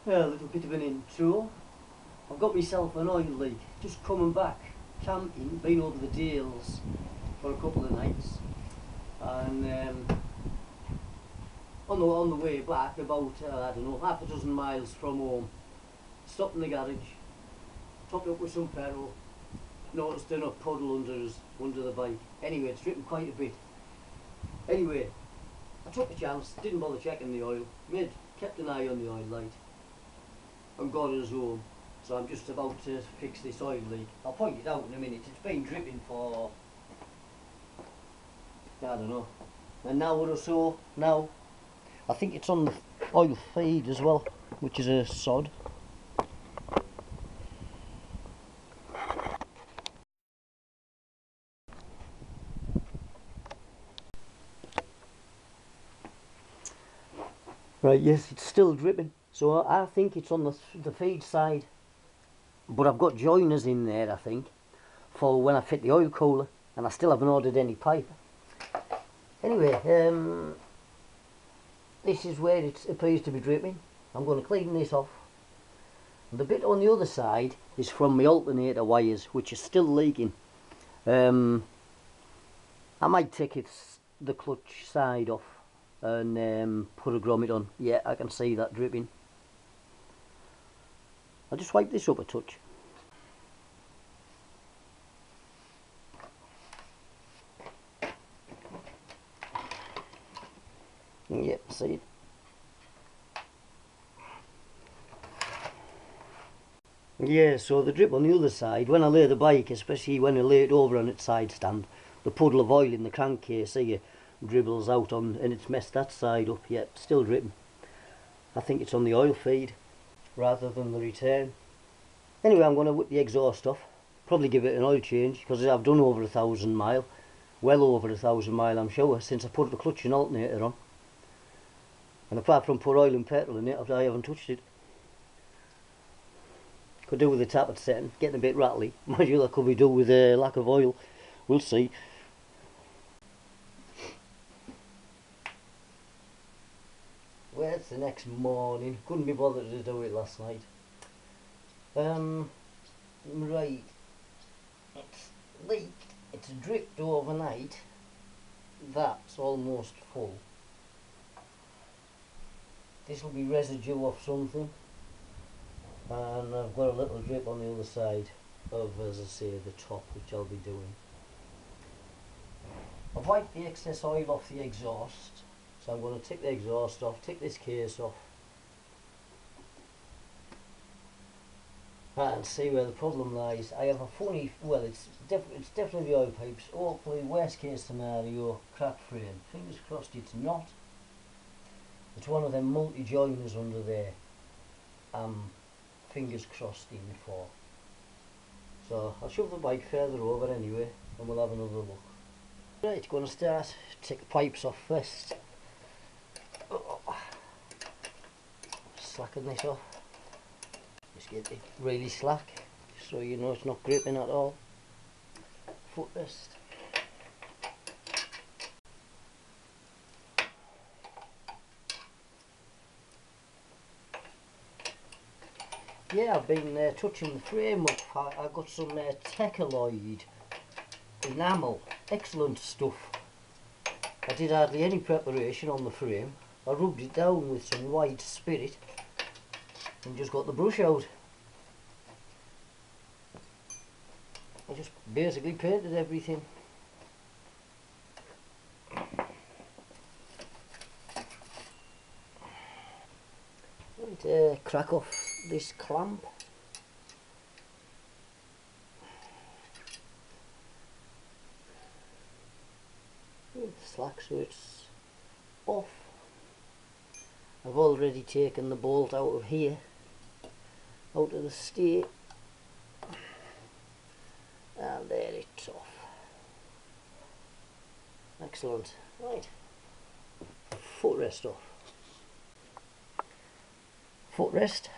A little bit of an intro. I've got myself an oil leak, just coming back camping, been over the Dales for a couple of nights, and on the way back, about I don't know, half a dozen miles from home, stopped in the garage, topped up with some petrol, noticed a puddle under the bike. Anyway, it's dripping quite a bit. Anyway, I took the chance, didn't bother checking the oil, kept an eye on the oil light, and got us home. So I'm just about to fix this oil leak. I'll point it out in a minute. It's been dripping for, I don't know, an hour or so now. I think it's on the oil feed as well, which is a sod. Right, yes, it's still dripping. So I think it's on the feed side. But I've got joiners in there, I think, for when I fit the oil cooler, and I still haven't ordered any pipe. Anyway, this is where it appears to be dripping. I'm going to clean this off. And the bit on the other side is from my alternator wires, which are still leaking. I might take the clutch side off and put a grommet on. Yeah, I can see that dripping. I'll just wipe this up a touch. Yep, see it. Yeah, so the drip on the other side, when I lay the bike, especially when I lay it over on its side stand, the puddle of oil in the crankcase here dribbles out on, and it's messed that side up. Yet still dripping. I think it's on the oil feed rather than the return. Anyway, I'm going to whip the exhaust off, probably give it an oil change, because I've done over 1,000 mile, well over 1,000 mile I'm sure, since I put the clutch and alternator on. And apart from put oil and petrol in it, I haven't touched it. Could do with the tappet setting, getting a bit rattly. Mind you, that could be done with a lack of oil. We'll see. Well, it's the next morning. Couldn't be bothered to do it last night. Right. It's leaked. It's dripped overnight. That's almost full. This will be residue of something. And I've got a little drip on the other side of, as I say, the top, which I'll be doing. I've wiped the excess oil off the exhaust, so I'm going to take the exhaust off, take this case off, and see where the problem lies. I have a funny, well, it's definitely the oil pipes. Hopefully, worst case scenario, cracked frame. Fingers crossed it's not. It's one of them multi-joiners under there. Fingers crossed in for. So I'll shove the bike further over anyway, and we'll have another look. Right, going to start. Take the pipes off first. Slacken this off. Just get it really slack, so you know it's not gripping at all. Footrest. Yeah, I've been touching the frame up. I've got some Techaloid enamel, excellent stuff. I did hardly any preparation on the frame. I rubbed it down with some white spirit and just got the brush out. I just basically painted everything. Right, crack off this clamp. Slack so it's off. I've already taken the bolt out of here, out of the stay, and there it's off. Excellent. Right, footrest off. Footrest.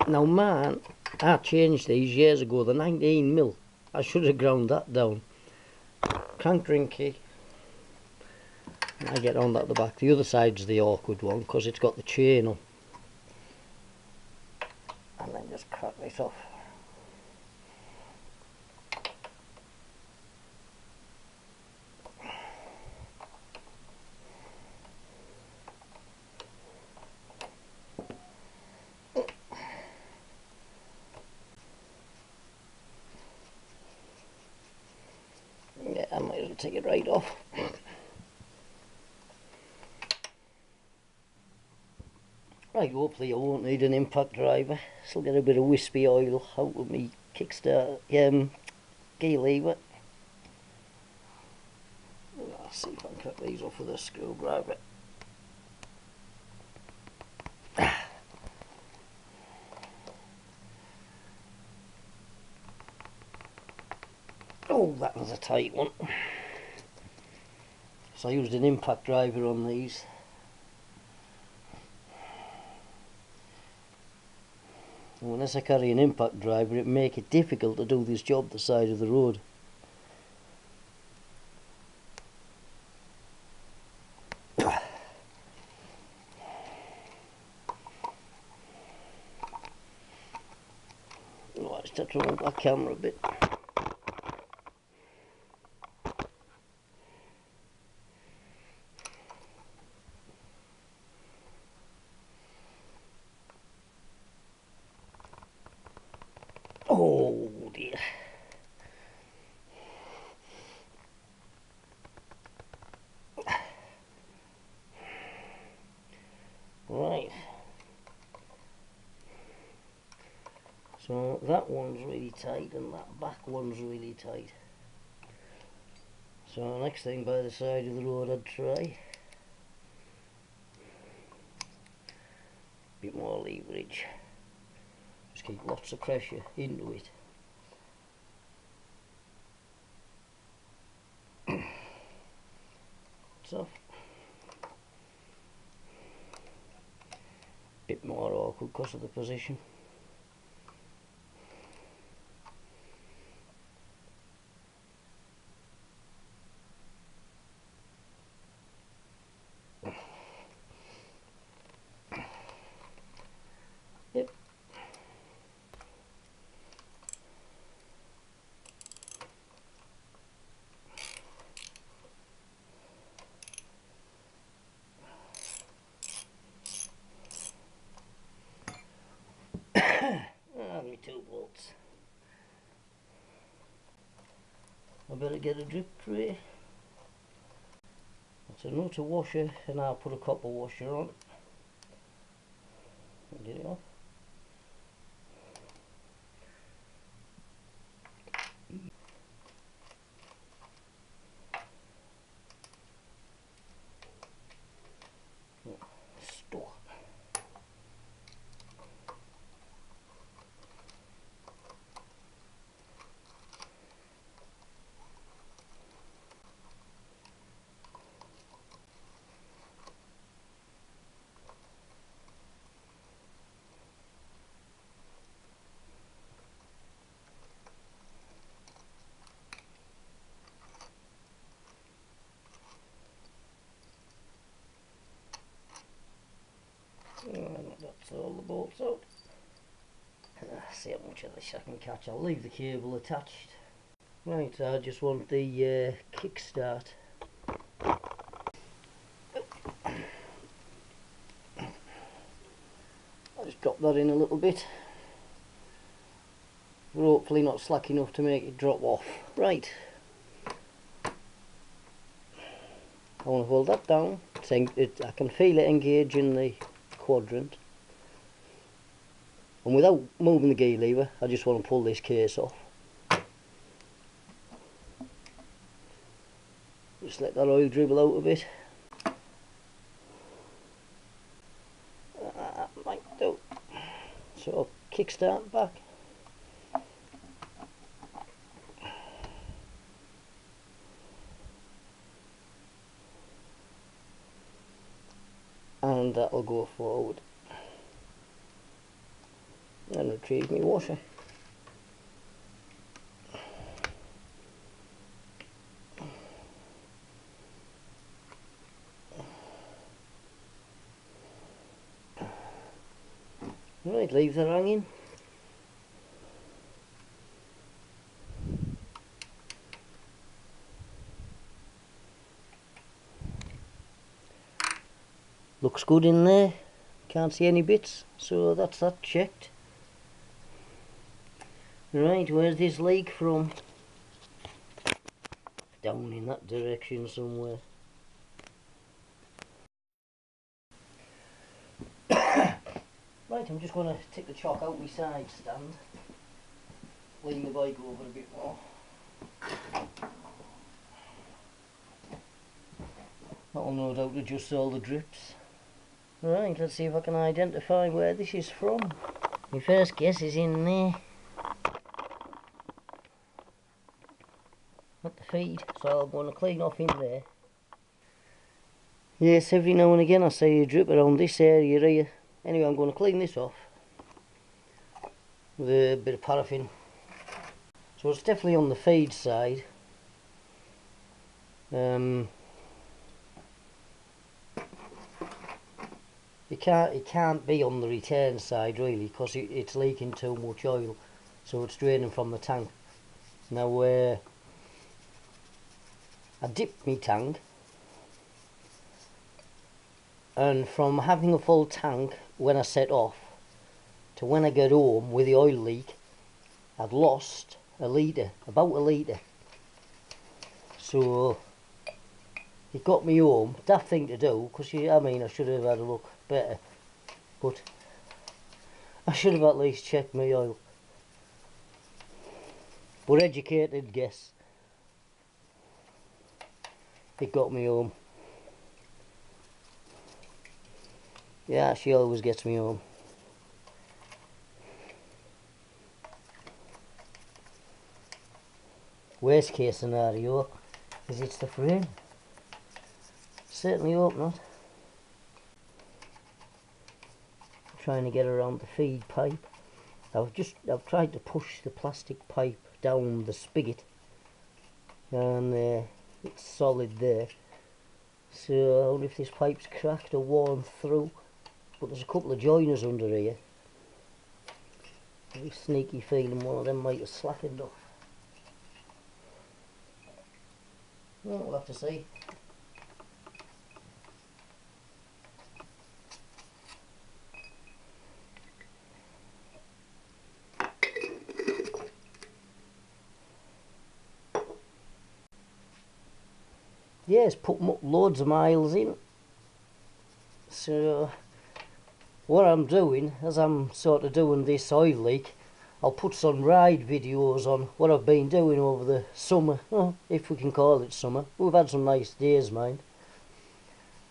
Now man, I changed these years ago, the 19mm. I should have ground that down. Crank ring key. I get on at the back. The other side's the awkward one because it's got the chain on. And then just crack this off. Yeah, I might as well take it right off. Right, hopefully I won't need an impact driver. Still get a bit of wispy oil out of me kickstart gear lever. I'll see if I can cut these off with a screwdriver. Oh, that was a tight one. So I used an impact driver on these. And unless I carry an impact driver, it make it difficult to do this job the side of the road. Oh, I just have to move that camera a bit. Oh dear. Right. So that one's really tight and that back one's really tight. So next thing by the side of the road I'd try. Bit more leverage. Just keep lots of pressure into it. It's off. Bit more awkward because of the position. Yep. Only 2 bolts. I better get a drip tray. That's a nutter washer and I'll put a copper washer on. Get it off. Stuck. And that's all the bolts out. See how much of this I can catch. I'll leave the cable attached. Right, I just want the kickstart. I'll just drop that in a little bit. But hopefully not slack enough to make it drop off. Right. I want to hold that down. I can feel it engage in the quadrant. And without moving the gear lever, I just want to pull this case off. Just let that oil dribble out a bit. That might do. So kickstart back. And that'll go forward. And retrieve my washer. Right, leave that hanging. Looks good in there. Can't see any bits, so that's that checked. Right, where's this leak from? Down in that direction somewhere. Right, I'm just going to take the chalk out my side stand. Lean the bike over a bit more. That'll no doubt adjust all the drips. Right, let's see if I can identify where this is from. My first guess is in there. At the feed, so I'm going to clean off in there. Yes, every now and again I see a drip around this area here. Anyway, I'm going to clean this off with a bit of paraffin. So it's definitely on the feed side. It can't be on the return side really, because it's leaking too much oil, so it's draining from the tank. Now I dipped my tank, and from having a full tank when I set off to when I get home with the oil leak, I'd lost a litre, about a litre. So it got me home. Daft thing to do, because I mean I should have had a look better, but I should have at least checked my oil. But educated guess, it got me home. Yeah, she always gets me home. Worst case scenario is it's the frame. Certainly hope not. I'm trying to get around the feed pipe. I've tried to push the plastic pipe down the spigot, and it's solid there. So I wonder if this pipe's cracked or worn through. But there's a couple of joiners under here. Very sneaky feeling one of them might have slackened off. Well, we'll have to see. Yeah, it's put loads of miles in. So what I'm doing, as I'm sort of doing this oil leak, I'll put some ride videos on what I've been doing over the summer, if we can call it summer. We've had some nice days, mind.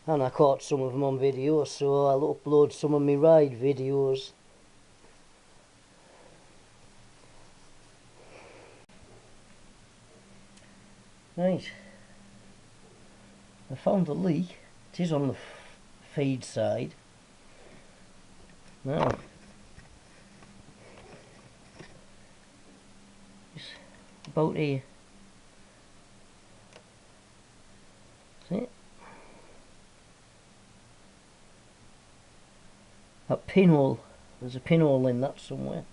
And I caught some of them on video, so I'll upload some of my ride videos. Right. I found the leak. It is on the feed side. Now, it's about here. See it? That pinhole. There's a pinhole in that somewhere.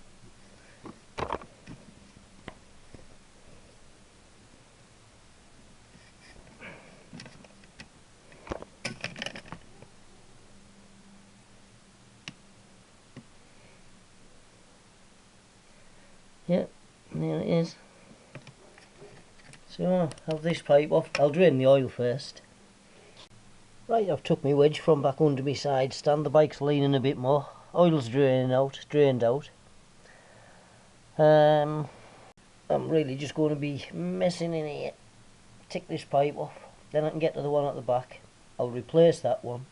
Yep, there it is. So I'll have this pipe off. I'll drain the oil first. Right, I've took my wedge from back under my side stand. The bike's leaning a bit more. Oil's drained out. I'm really just going to be messing in here. Take this pipe off, then I can get to the one at the back. I'll replace that one,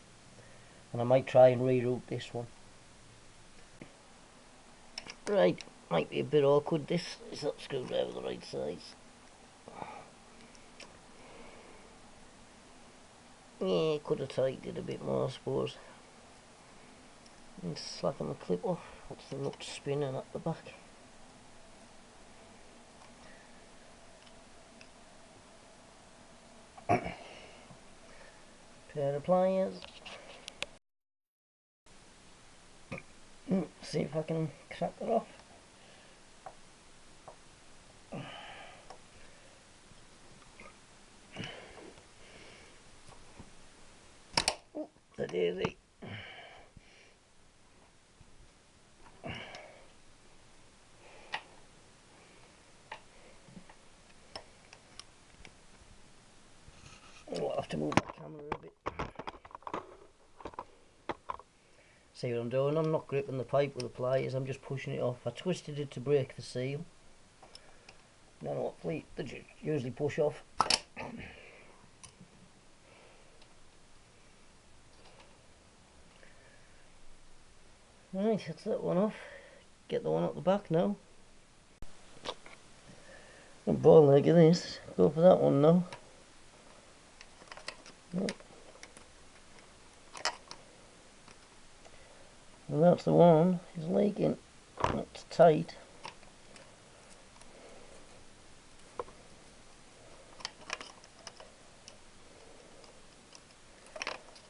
and I might try and reroute this one. Right, might be a bit awkward. This is not screwdriver the right size. Yeah, could have tightened it a bit more, I suppose. And slacken the clip off. That's the nut spinning at the back. Pair of pliers. see if I can crack it off. Oh, the daisy. I'll have to move the camera a bit. See what I'm doing? I'm not gripping the pipe with the pliers, I'm just pushing it off. I twisted it to break the seal. No, no, they usually push off. Right, that's that one off. Get the one at the back now. Ball leg of this. Go for that one now. Yep. And that's the one. He's leaking. It's tight.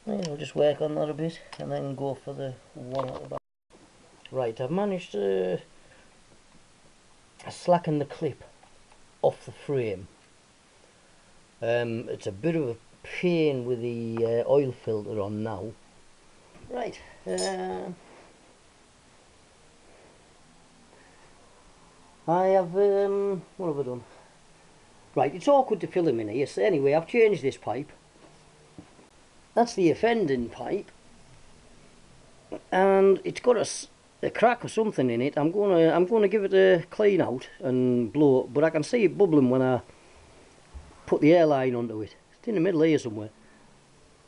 Right, I'll just work on that a bit and then go for the one at the back. Right, I've managed to slacken the clip off the frame. It's a bit of a pain with the oil filter on now. Right, I have, what have I done? Right, it's awkward to film in here, so anyway, I've changed this pipe. That's the offending pipe, and it's got a crack or something in it. I'm gonna give it a clean out and blow it, but I can see it bubbling when I put the airline onto it. It's in the middle here somewhere.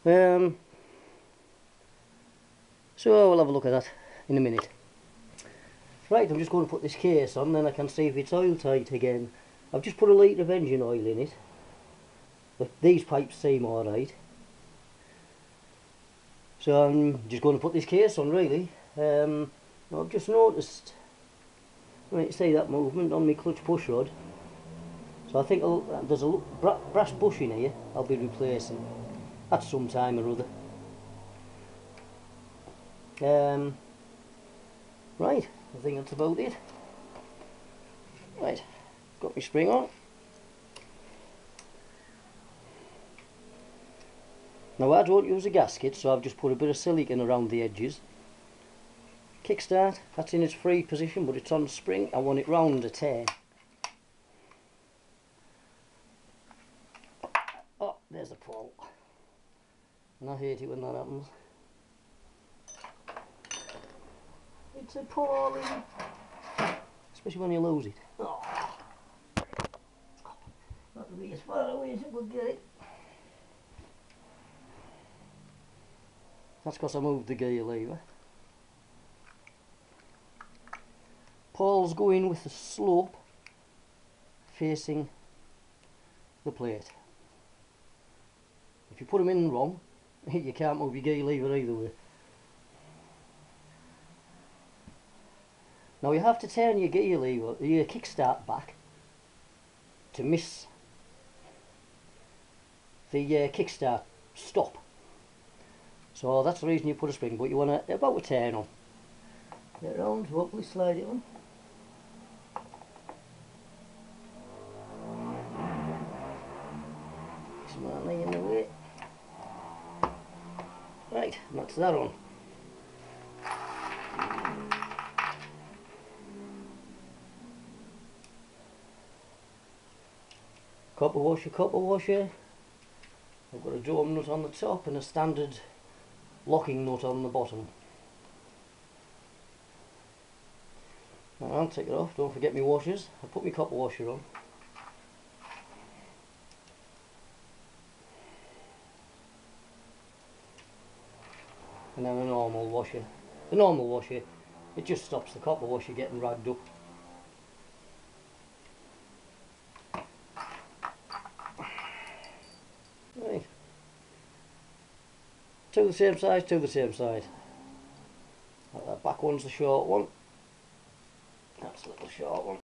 So we'll have a look at that in a minute. Right, I'm just going to put this case on, then I can see if it's oil tight again. I've just put a litre of engine oil in it, but these pipes seem alright. So I'm just going to put this case on really. I've just noticed, right, see that movement on my clutch push rod. So I think there's a brass bush in here I'll be replacing at some time or other. Right, I think that's about it. Right, got my spring on. Now I don't use a gasket, so I've just put a bit of silicone around the edges. Kickstart, that's in its free position, but it's on spring. I want it round the 10. Oh, there's the pole. And I hate it when that happens. It's appalling, especially when you lose it. Oh. Not to be as far away as it would get it. That's because I moved the gear lever. Paul's going with the slope facing the plate. If you put them in wrong, you can't move your gear lever either way. Now you have to turn your gear lever, your kickstart back to miss the kickstart stop. So that's the reason you put a spring, but you want to about a turn on. Get round, hopefully slide it on. Smartly in the way. Right, that's that on. Copper washer. I've got a dome nut on the top and a standard locking nut on the bottom. I'll take it off, don't forget my washers. I put my copper washer on. And then a normal washer. The normal washer, it just stops the copper washer getting ragged up. Right. Two the same size, two the same size. That back one's the short one. That's a little short one.